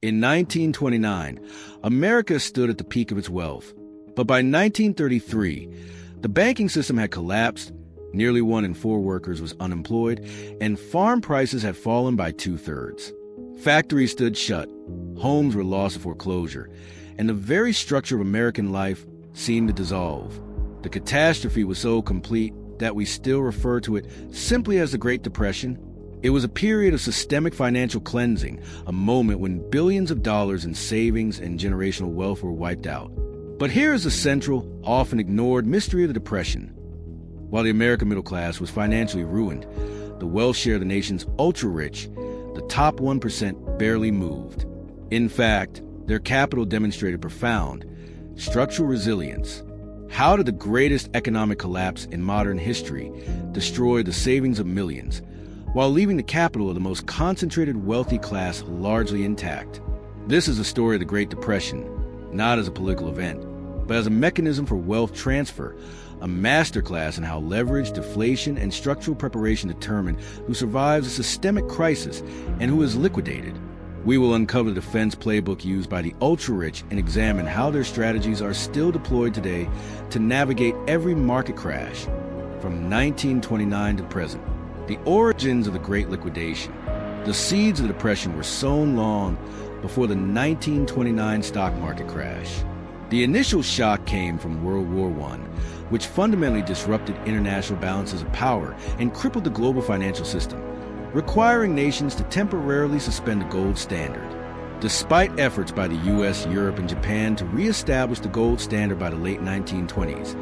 In 1929, America stood at the peak of its wealth. But by 1933, the banking system had collapsed, nearly 1 in 4 workers was unemployed, and farm prices had fallen by 2/3. Factories stood shut, homes were lost to foreclosure, and the very structure of American life seemed to dissolve. The catastrophe was so complete that we still refer to it simply as the Great Depression. It was a period of systemic financial cleansing, a moment when billions of dollars in savings and generational wealth were wiped out. But here is the central, often ignored mystery of the Depression. While the American middle class was financially ruined, the wealth share of the nation's ultra-rich, the top 1%, barely moved. In fact, their capital demonstrated profound structural resilience. How did the greatest economic collapse in modern history destroy the savings of millions, while leaving the capital of the most concentrated wealthy class largely intact? This is the story of the Great Depression, not as a political event, but as a mechanism for wealth transfer, a masterclass in how leverage, deflation, and structural preparation determine who survives a systemic crisis and who is liquidated. We will uncover the defense playbook used by the ultra-rich and examine how their strategies are still deployed today to navigate every market crash, from 1929 to present. The origins of the Great Liquidation. The seeds of the Depression were sown long before the 1929 stock market crash. The initial shock came from World War I, which fundamentally disrupted international balances of power and crippled the global financial system, requiring nations to temporarily suspend the gold standard. Despite efforts by the US, Europe, and Japan to re-establish the gold standard by the late 1920s,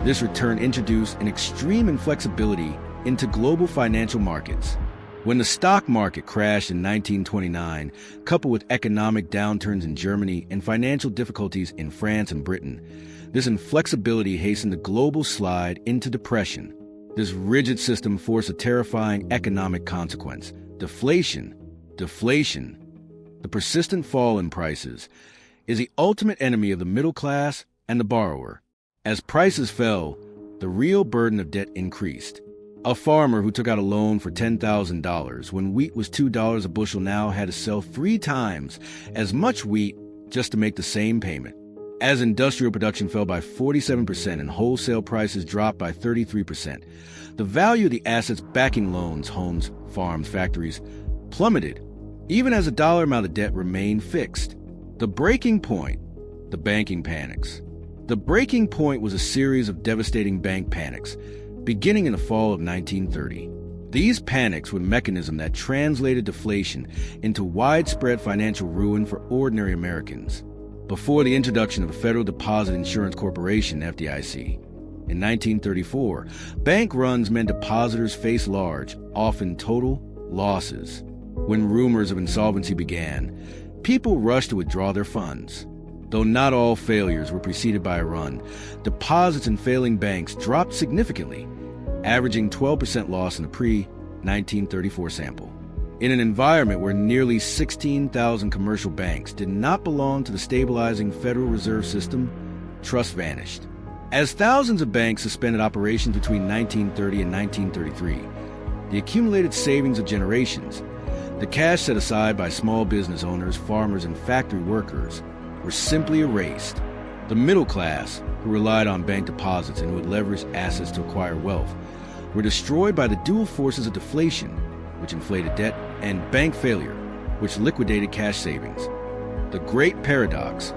this return introduced an extreme inflexibility into global financial markets. When the stock market crashed in 1929, coupled with economic downturns in Germany and financial difficulties in France and Britain, this inflexibility hastened the global slide into depression. This rigid system forced a terrifying economic consequence: deflation. Deflation, the persistent fall in prices, is the ultimate enemy of the middle class and the borrower. As prices fell, the real burden of debt increased. A farmer who took out a loan for $10,000 when wheat was $2 a bushel now had to sell 3 times as much wheat just to make the same payment. As industrial production fell by 47% and wholesale prices dropped by 33%, the value of the assets backing loans, homes, farms, factories, plummeted, even as the dollar amount of debt remained fixed. The breaking point, the banking panics. The breaking point was a series of devastating bank panics, beginning in the fall of 1930. These panics were the mechanism that translated deflation into widespread financial ruin for ordinary Americans. Before the introduction of the Federal Deposit Insurance Corporation, FDIC, in 1934, bank runs meant depositors faced large, often total, losses. When rumors of insolvency began, people rushed to withdraw their funds. Though not all failures were preceded by a run, deposits in failing banks dropped significantly, averaging 12% loss in the pre-1934 sample. In an environment where nearly 16,000 commercial banks did not belong to the stabilizing Federal Reserve System, trust vanished. As thousands of banks suspended operations between 1930 and 1933, the accumulated savings of generations, the cash set aside by small business owners, farmers, and factory workers, were simply erased. The middle class, who relied on bank deposits and who had leveraged assets to acquire wealth, were destroyed by the dual forces of deflation, which inflated debt, and bank failure, which liquidated cash savings. The great paradox: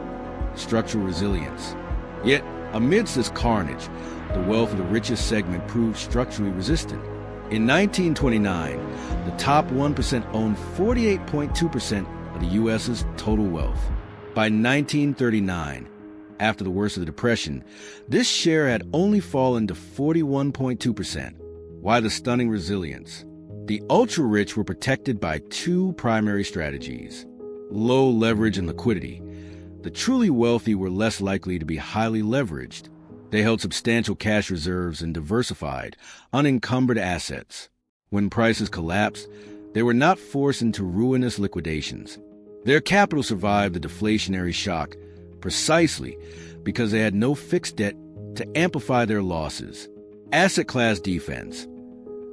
structural resilience. Yet, amidst this carnage, the wealth of the richest segment proved structurally resistant. In 1929, the top 1% owned 48.2% of the U.S.'s total wealth. By 1939, after the worst of the Depression, this share had only fallen to 41.2%. Why the stunning resilience? The ultra-rich were protected by 2 primary strategies: low leverage and liquidity. The truly wealthy were less likely to be highly leveraged. They held substantial cash reserves and diversified, unencumbered assets. When prices collapsed, they were not forced into ruinous liquidations. Their capital survived the deflationary shock precisely because they had no fixed debt to amplify their losses. Asset class defense.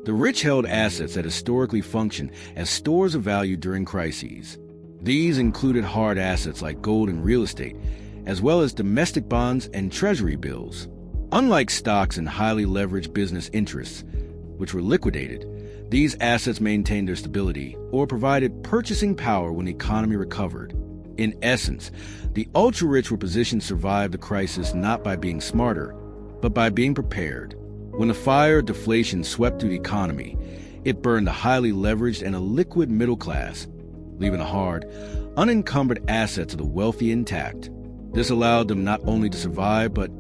The rich held assets that historically functioned as stores of value during crises. These included hard assets like gold and real estate, as well as domestic bonds and treasury bills. Unlike stocks and highly leveraged business interests, which were liquidated, these assets maintained their stability or provided purchasing power when the economy recovered. In essence, the ultra-rich were positioned to survive the crisis not by being smarter, but by being prepared. When the fire of deflation swept through the economy, it burned the highly leveraged and illiquid middle class, leaving the hard, unencumbered assets of the wealthy intact. This allowed them not only to survive, but,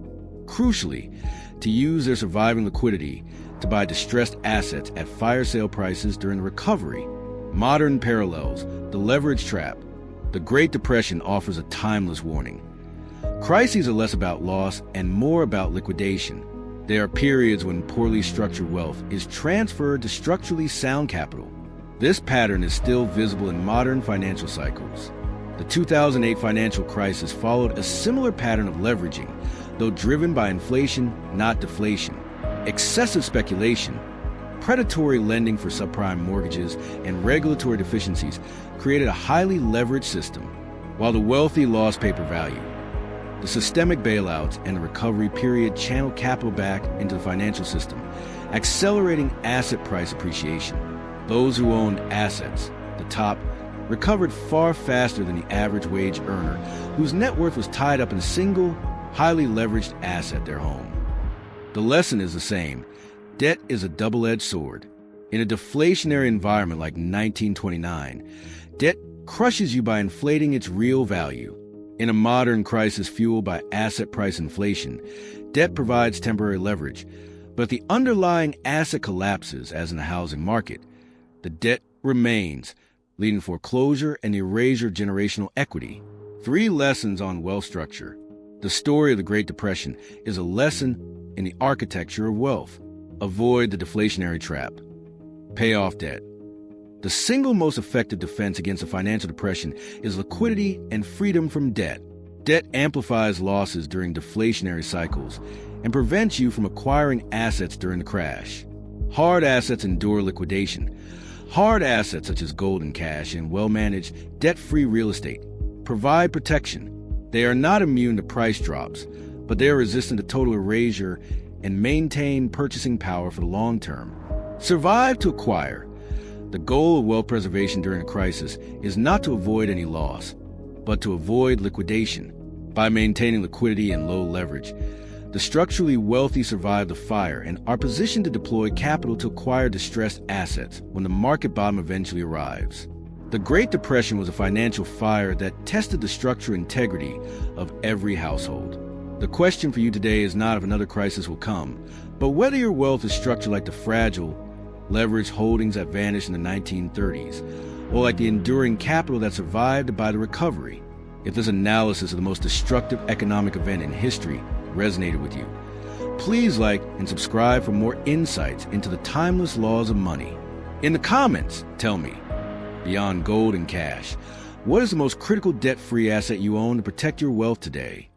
crucially, to use their surviving liquidity to buy distressed assets at fire sale prices during the recovery. Modern parallels, the leverage trap. The Great Depression offers a timeless warning. Crises are less about loss and more about liquidation. There are periods when poorly structured wealth is transferred to structurally sound capital. This pattern is still visible in modern financial cycles. The 2008 financial crisis followed a similar pattern of leveraging, though driven by inflation, not deflation. Excessive speculation, predatory lending for subprime mortgages, and regulatory deficiencies created a highly leveraged system, while the wealthy lost paper value. The systemic bailouts and the recovery period channeled capital back into the financial system, accelerating asset price appreciation. Those who owned assets, the top, recovered far faster than the average wage earner, whose net worth was tied up in a single, highly leveraged asset, their home. The lesson is the same. Debt is a double-edged sword. In a deflationary environment like 1929, debt crushes you by inflating its real value. In a modern crisis fueled by asset price inflation, debt provides temporary leverage, but if the underlying asset collapses, as in the housing market, the debt remains, leading to foreclosure and the erasure of generational equity. 3 lessons on wealth structure. The story of the Great Depression is a lesson in the architecture of wealth. Avoid the deflationary trap. Pay off debt. The single most effective defense against a financial depression is liquidity and freedom from debt. Debt amplifies losses during deflationary cycles and prevents you from acquiring assets during the crash. Hard assets endure liquidation. Hard assets such as gold and cash and well-managed, debt-free real estate provide protection. They are not immune to price drops, but they are resistant to total erasure and maintain purchasing power for the long term. Survive to acquire. The goal of wealth preservation during a crisis is not to avoid any loss, but to avoid liquidation. By maintaining liquidity and low leverage, the structurally wealthy survive the fire and are positioned to deploy capital to acquire distressed assets when the market bottom eventually arrives. The Great Depression was a financial fire that tested the structural integrity of every household. The question for you today is not if another crisis will come, but whether your wealth is structured like the fragile, leveraged holdings that vanished in the 1930s, or like the enduring capital that survived by the recovery. If this analysis of the most destructive economic event in history resonated with you, please like and subscribe for more insights into the timeless laws of money. In the comments, tell me, beyond gold and cash, what is the most critical debt-free asset you own to protect your wealth today?